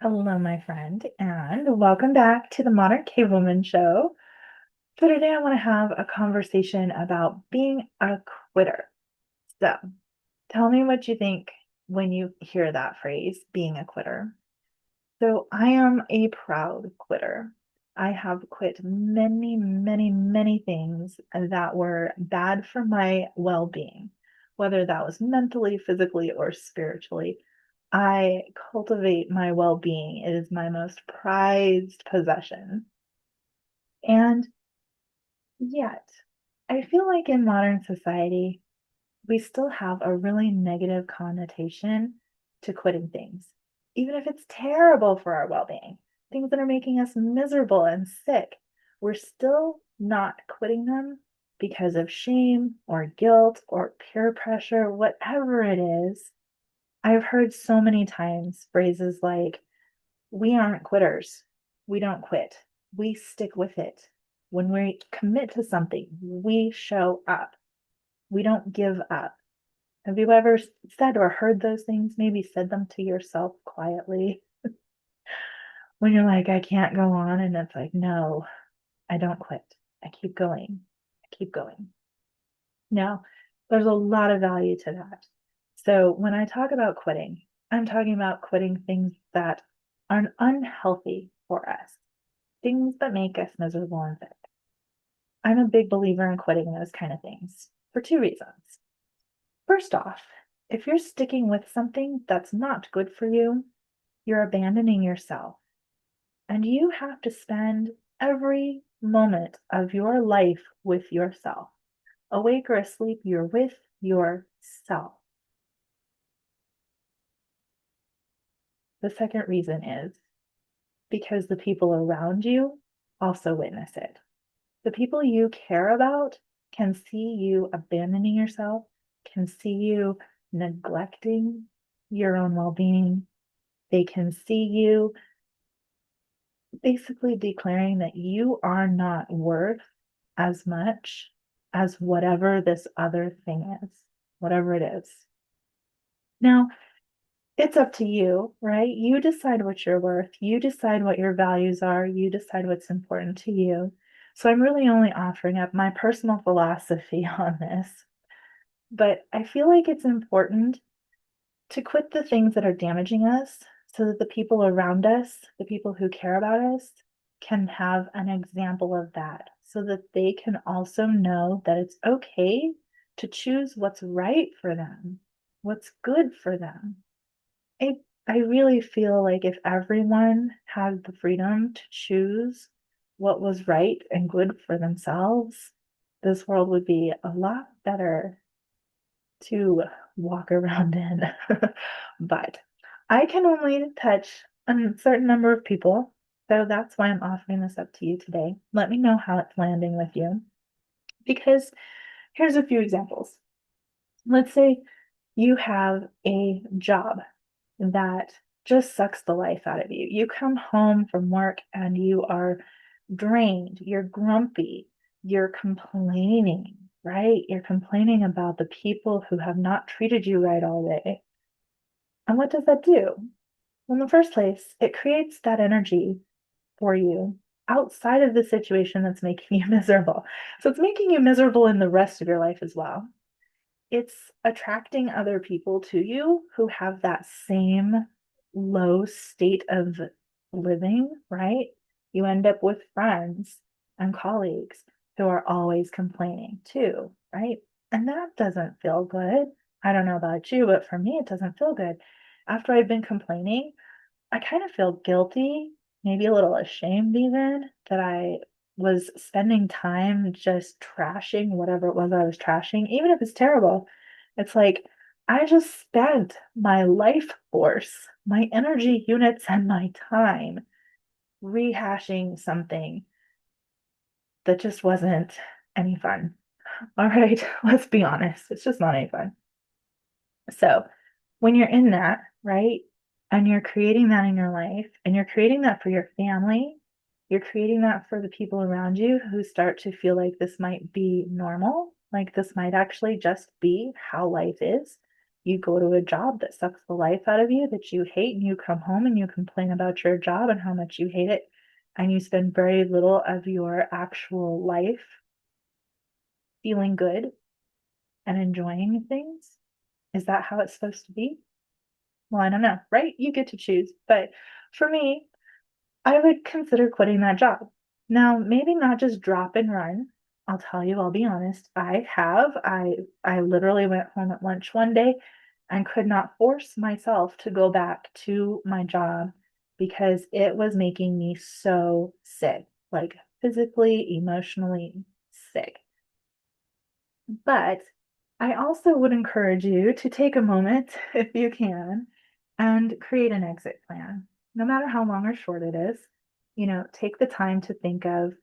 Hello, my friend, and welcome back to the Modern Cavewoman Show. So, today I want to have a conversation about being a quitter. So, tell me what you think when you hear that phrase, being a quitter. So, I am a proud quitter. I have quit many, many, many things that were bad for my well being, whether that was mentally, physically, or spiritually. I cultivate my well being. It is my most prized possession. And yet, I feel like in modern society, we still have a really negative connotation to quitting things, even if it's terrible for our well being, things that are making us miserable and sick. We're still not quitting them because of shame or guilt or peer pressure, whatever it is. I've heard so many times phrases like, we aren't quitters. We don't quit. We stick with it. When we commit to something, we show up. We don't give up. Have you ever said or heard those things? Maybe said them to yourself quietly when you're like, I can't go on. And it's like, no, I don't quit. I keep going. I keep going. Now, there's a lot of value to that. So when I talk about quitting, I'm talking about quitting things that are unhealthy for us, things that make us miserable and sick. I'm a big believer in quitting those kind of things for two reasons. First off, if you're sticking with something that's not good for you, you're abandoning yourself. And you have to spend every moment of your life with yourself. Awake or asleep, you're with yourself. The second reason is because the people around you also witness it. The people you care about can see you abandoning yourself, can see you neglecting your own well being. They can see you basically declaring that you are not worth as much as whatever this other thing is, whatever it is. Now, it's up to you, right? You decide what you're worth. You decide what your values are. You decide what's important to you. So I'm really only offering up my personal philosophy on this. But I feel like it's important to quit the things that are damaging us so that the people around us, the people who care about us, can have an example of that so that they can also know that it's okay to choose what's right for them, what's good for them. I, I really feel like if everyone had the freedom to choose what was right and good for themselves, this world would be a lot better to walk around in. But I can only touch a certain number of people. So that's why I'm offering this up to you today. Let me know how it's landing with you. Because here's a few examples. Let's say you have a job that just sucks the life out of you. You come home from work and you are drained, you're grumpy, you're complaining, right? You're complaining about the people who have not treated you right all day. And what does that do? Well, in the first place, it creates that energy for you outside of the situation that's making you miserable. So it's making you miserable in the rest of your life as well. It's attracting other people to you who have that same low state of living, right? You end up with friends and colleagues who are always complaining too, right? And that doesn't feel good. I don't know about you, but for me, it doesn't feel good. After I've been complaining, I kind of feel guilty, maybe a little ashamed even, that I was spending time just trashing whatever it was I was trashing, even if it's terrible. It's like I just spent my life force, my energy units, and my time rehashing something that just wasn't any fun. All right, let's be honest, it's just not any fun. So when you're in that, right, and you're creating that in your life, and you're creating that for your family, you're creating that for the people around you who start to feel like this might be normal, like this might actually just be how life is. You go to a job that sucks the life out of you, that you hate, and you come home and you complain about your job and how much you hate it, and you spend very little of your actual life feeling good and enjoying things. Is that how it's supposed to be? Well, I don't know, right? You get to choose. But for me, I would consider quitting that job. Now, maybe not just drop and run. I'll tell you, I'll be honest. I have. I literally went home at lunch one day and could not force myself to go back to my job because it was making me so sick, like physically, emotionally sick. But I also would encourage you to take a moment, if you can, and create an exit plan, no matter how long or short it is. Take the time to think of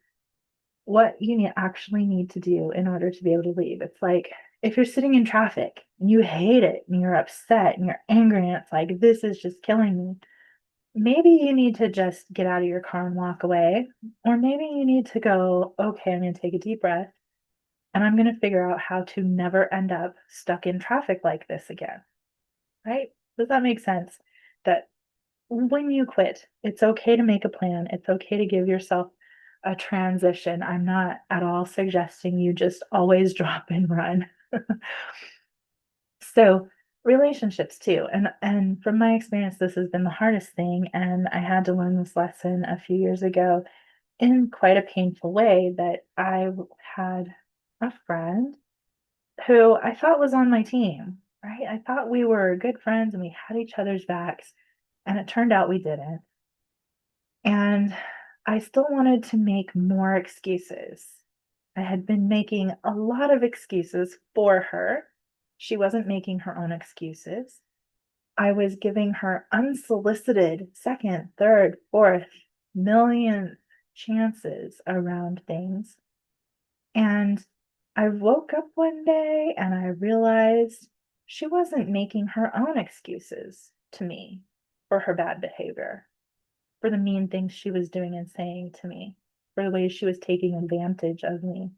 what you actually need to do in order to be able to leave. It's like if you're sitting in traffic and you hate it and you're upset and you're angry and it's like, this is just killing me. Maybe you need to just get out of your car and walk away. Or maybe you need to go, okay, I'm going to take a deep breath and I'm going to figure out how to never end up stuck in traffic like this again. Right? Does that make sense? That when you quit, it's okay to make a plan. It's okay to give yourself a transition. I'm not at all suggesting you just always drop and run. So, relationships too. And from my experience, this has been the hardest thing. And I had to learn this lesson a few years ago in quite a painful way that I had a friend who I thought was on my team, right? I thought we were good friends and we had each other's backs, and it turned out we didn't. And I still wanted to make more excuses. I had been making a lot of excuses for her. She wasn't making her own excuses. I was giving her unsolicited second, third, fourth, millionth chances around things. And I woke up one day and I realized she wasn't making her own excuses to me for her bad behavior, for the mean things she was doing and saying to me, for the ways she was taking advantage of me.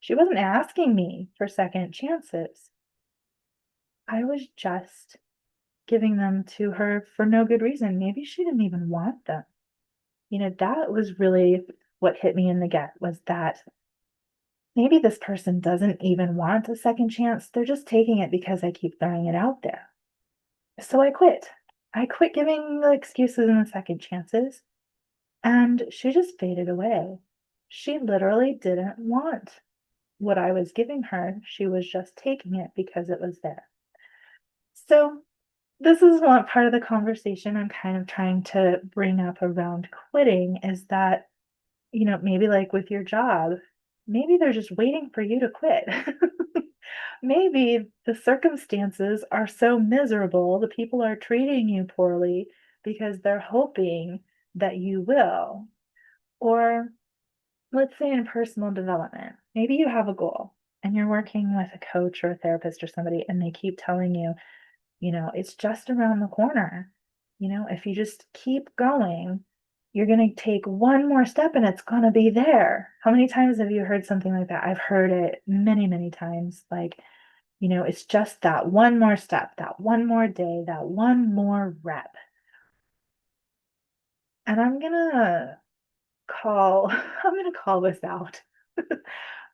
She wasn't asking me for second chances. I was just giving them to her for no good reason. Maybe she didn't even want them. That was really what hit me in the gut, was that maybe this person doesn't even want a second chance. They're just taking it because I keep throwing it out there. So I quit. I quit giving the excuses and the second chances, and she just faded away. She literally didn't want what I was giving her. She was just taking it because it was there. So this is one part of the conversation I'm kind of trying to bring up around quitting, is that, maybe like with your job, maybe they're just waiting for you to quit. Maybe the circumstances are so miserable, the people are treating you poorly because they're hoping that you will. Or let's say in personal development, maybe you have a goal and you're working with a coach or a therapist or somebody, and they keep telling you, it's just around the corner. If you just keep going, you're going to take one more step and it's going to be there. How many times have you heard something like that? I've heard it many, many times. Like, it's just that one more step, that one more day, that one more rep. And I'm going to call this out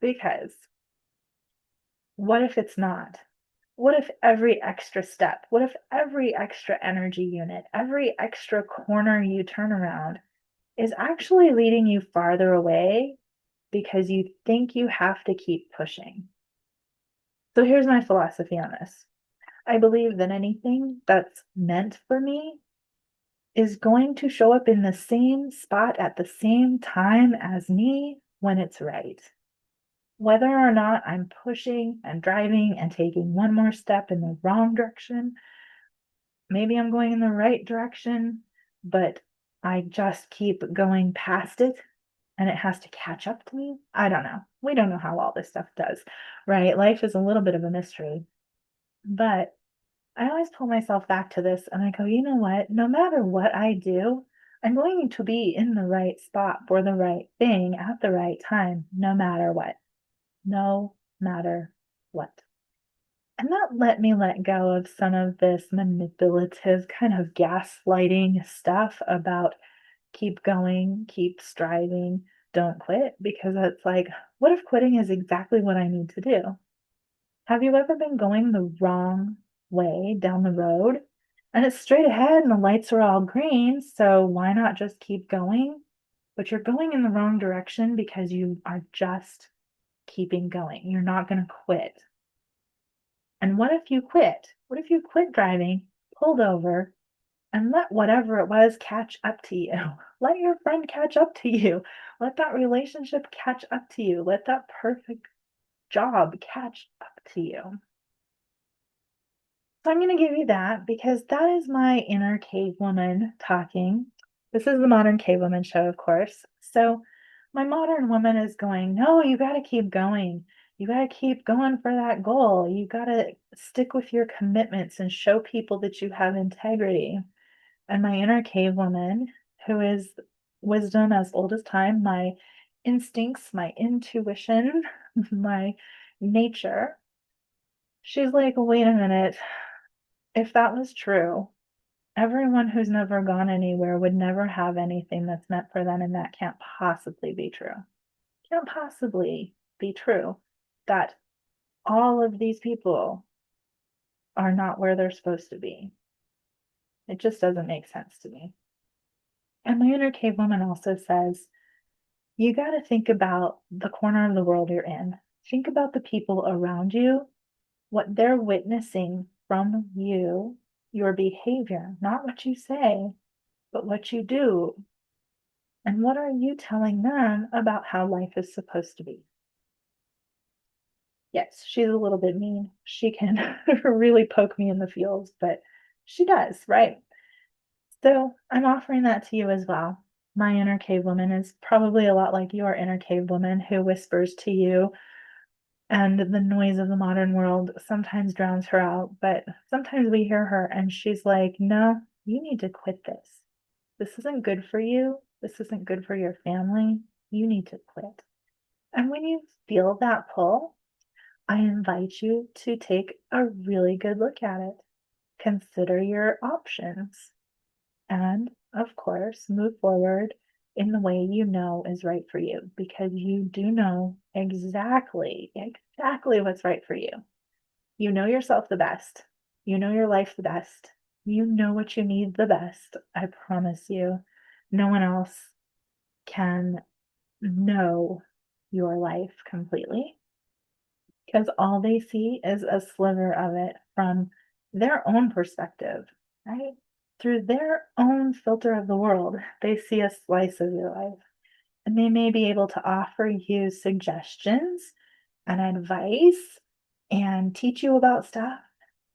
because what if it's not? What if every extra step, what if every extra energy unit, every extra corner you turn around is actually leading you farther away because you think you have to keep pushing? So here's my philosophy on this. I believe that anything that's meant for me is going to show up in the same spot at the same time as me when it's right. Whether or not I'm pushing and driving and taking one more step in the wrong direction, maybe I'm going in the right direction, but I just keep going past it and it has to catch up to me. I don't know. We don't know how all this stuff does, right? Life is a little bit of a mystery, but I always pull myself back to this and I go, you know what? No matter what I do, I'm going to be in the right spot for the right thing at the right time, no matter what. No matter what. And that let me let go of some of this manipulative kind of gaslighting stuff about keep going, keep striving, don't quit, because it's like, what if quitting is exactly what I need to do? Have you ever been going the wrong way down the road and it's straight ahead and the lights are all green, so why not just keep going? But you're going in the wrong direction because you are just keeping going. You're not going to quit. And what if you quit? What if you quit driving, pulled over, and let whatever it was catch up to you? Let your friend catch up to you. Let that relationship catch up to you. Let that perfect job catch up to you. So I'm going to give you that because that is my inner cave woman talking. This is the modern cave woman show, of course. So my modern woman is going, no, you got to keep going. You got to keep going for that goal. You got to stick with your commitments and show people that you have integrity. And my inner cave woman, who is wisdom as old as time, my instincts, my intuition, my nature, she's like, wait a minute. If that was true, everyone who's never gone anywhere would never have anything that's meant for them, and that can't possibly be true. Can't possibly be true that all of these people are not where they're supposed to be. It just doesn't make sense to me. And my inner cave woman also says, you got to think about the corner of the world you're in. Think about the people around you, what they're witnessing from you, your behavior, not what you say, but what you do. And what are you telling them about how life is supposed to be? Yes, she's a little bit mean. She can really poke me in the feels, but she does, right? So I'm offering that to you as well. My inner cave woman is probably a lot like your inner cave woman who whispers to you, and the noise of the modern world sometimes drowns her out. But sometimes we hear her and she's like, no, you need to quit this. This isn't good for you. This isn't good for your family. You need to quit. And when you feel that pull, I invite you to take a really good look at it. Consider your options. And of course, move forward in the way you know is right for you because you do know exactly what's right for you. You know yourself the best. You know your life the best. You know what you need the best. I promise you. No one else can know your life completely because all they see is a sliver of it from their own perspective, right? Through their own filter of the world, they see a slice of your life. And they may be able to offer you suggestions and advice and teach you about stuff,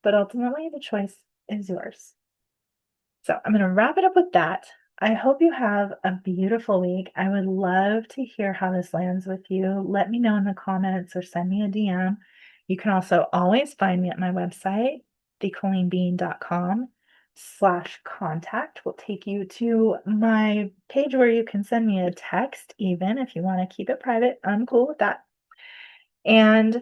but ultimately the choice is yours. So I'm going to wrap it up with that. I hope you have a beautiful week. I would love to hear how this lands with you. Let me know in the comments or send me a DM. You can also always find me at my website, thecolenebean.com/contact will take you to my page where you can send me a text, even if you want to keep it private. I'm cool with that. And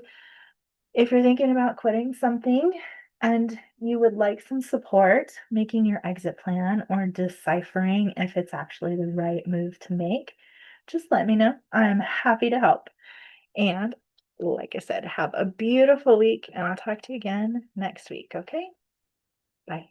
if you're thinking about quitting something and you would like some support making your exit plan or deciphering if it's actually the right move to make, just let me know. I'm happy to help. And like I said, have a beautiful week, and I'll talk to you again next week, okay? Bye.